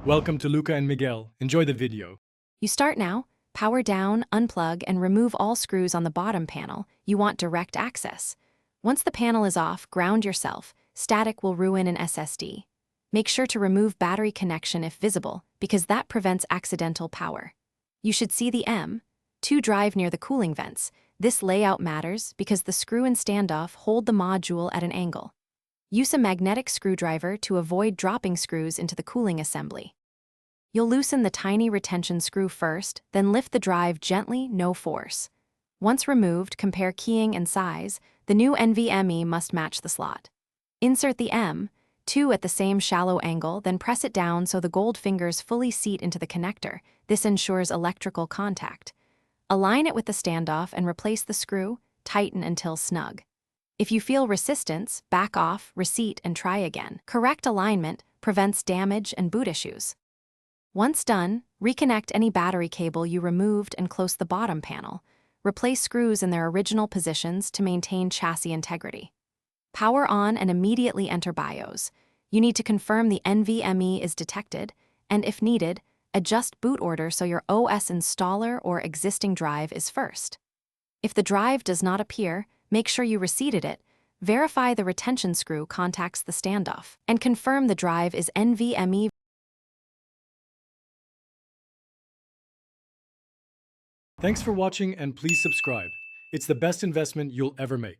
Welcome to Luca and Miguel. Enjoy the video. You start now, power down, unplug, and remove all screws on the bottom panel. You want direct access. Once the panel is off, ground yourself. Static will ruin an SSD. Make sure to remove battery connection if visible, because that prevents accidental power. You should see the M2 drive near the cooling vents. This layout matters because the screw and standoff hold the module at an angle. Use a magnetic screwdriver to avoid dropping screws into the cooling assembly. You'll loosen the tiny retention screw first, then lift the drive gently, no force. Once removed, compare keying and size. The new NVMe must match the slot. Insert the M2 at the same shallow angle, then press it down so the gold fingers fully seat into the connector. This ensures electrical contact. Align it with the standoff and replace the screw. Tighten until snug. If you feel resistance, back off, reseat, and try again. Correct alignment prevents damage and boot issues. Once done, reconnect any battery cable you removed and close the bottom panel. Replace screws in their original positions to maintain chassis integrity. Power on and immediately enter BIOS. You need to confirm the NVMe is detected, and if needed, adjust boot order so your OS installer or existing drive is first. If the drive does not appear, make sure you reseated it, verify the retention screw contacts the standoff, and confirm the drive is NVMe. Thanks for watching and please subscribe. It's the best investment you'll ever make.